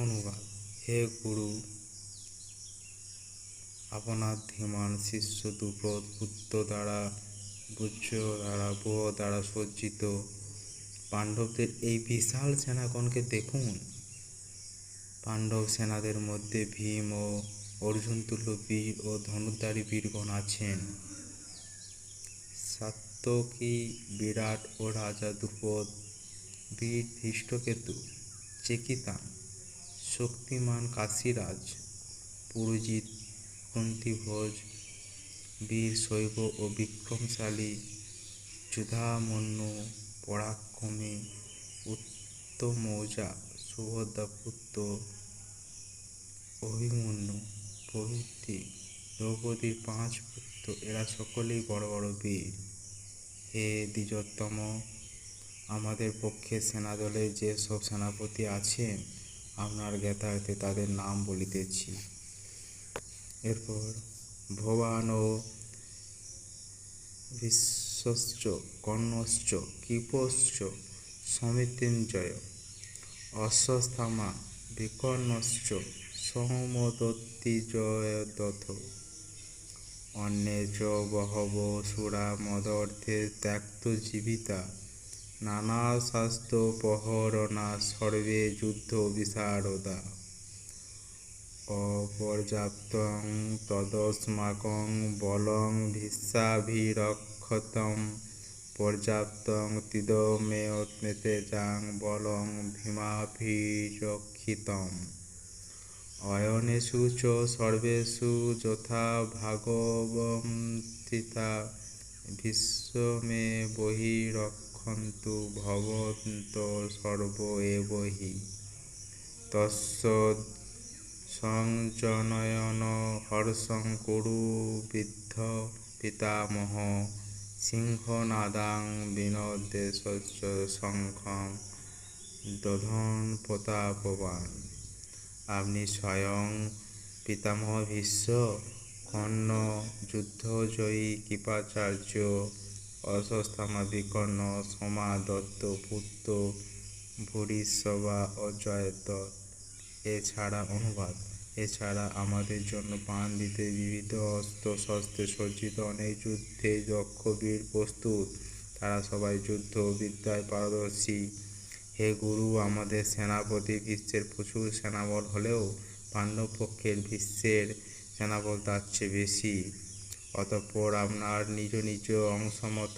অনুবাদ। হে গুরু, আপনার ধীমান শিষ্য দ্রুপদ পুত্র দ্বারা ভূজ্য দ্বারা ব্যূহ দ্বারা সজ্জিত পাণ্ডবদের এই বিশাল সেনাগণকে দেখুন। পাণ্ডব সেনাদের মধ্যে ভীম ও অর্জুন তুল্য বীর ও ধনুর্ধারী বীরগণ আছেন। সাত্যকী বিরাট ও রাজা দ্রুপদ, বীর ধৃষ্টকেতু, চেকিতান, শক্তিমান কাশীরাজ, পুরোজিত, কুন্তিভোজ, বীর শৈব ও বিক্রমশালী, যুধামন্যু, পরাক্রমী, উত্তমৌজা, সুভদ্রাপুত্র, অভিমন্যু প্রভৃতি দ্রৌপদীর 5 পুত্র, এরা সকলেই বড় বড় বীর। হে দ্বিজোত্তম, আমাদের পক্ষে সেনাদলে যে সব সেনাপতি আছেন, আপনার জ্ঞাতার্থে তাদের নাম বলিতেছি। এরপর ভবান ও বিশ্বশ্চ, কর্ণশ্চ, কৃপশ্চ, সমিতিঞ্জয়, অশ্বত্থামা, বিকর্ণশ্চ, সৌমদত্তিজয়দ্রথ, অন্যে চ বহব সুরা মদর্থে ত্যক্তজীবিতা, নানা শাস্ত্রোপহরণা, সর্বে যুদ্ধ বিশারদা। অপর্যাপ্তং তদস্মাকং বলং ভীষ্মাভিরক্ষতং, পর্যাপ্তং তিদমেতেজাং বলং ভীমাভিরক্ষিতম। অয়নেষু চ সর্বেষু যথা ভাগবন্তিতা, ভীষ্মে বহিরক্ষন্তু ভবন্তঃ সর্ব এব হি। তস্য সংজনয়ন হর্ষং কুরু বৃদ্ধ পিতামহ, সিংহনাদাং বিনদ্যেশস্য শঙ্খং দধন প্রতাপবান। আপনি স্বয়ং পিতামহ ভীষ্ম, কর্ণ, যুদ্ধজয়ী কৃপাচার্য, অশ্বত্থামা, বিকর্ণ, সোমাদত্ত পুত্র ভূরিশ্রবা ও জয়দ্রথ, এছাড়া অনুবাদ। এছাড়া আমাদের জন্য প্রাণ দিতে বিবিধ অস্ত্র শস্ত্রে সজ্জিত অনেক যুদ্ধে দক্ষ বীর প্রস্তুত, তারা সবাই যুদ্ধ বিদ্যায় পারদর্শী। হে গুরু, আমাদের সেনাপতি ভীষ্মের প্রচুর সেনাবল হলেও পাণ্ডব পক্ষের ভীষ্মের সেনাবল তার চেয়ে বেশি। অতঃপর আপনার নিজ নিজ অংশমত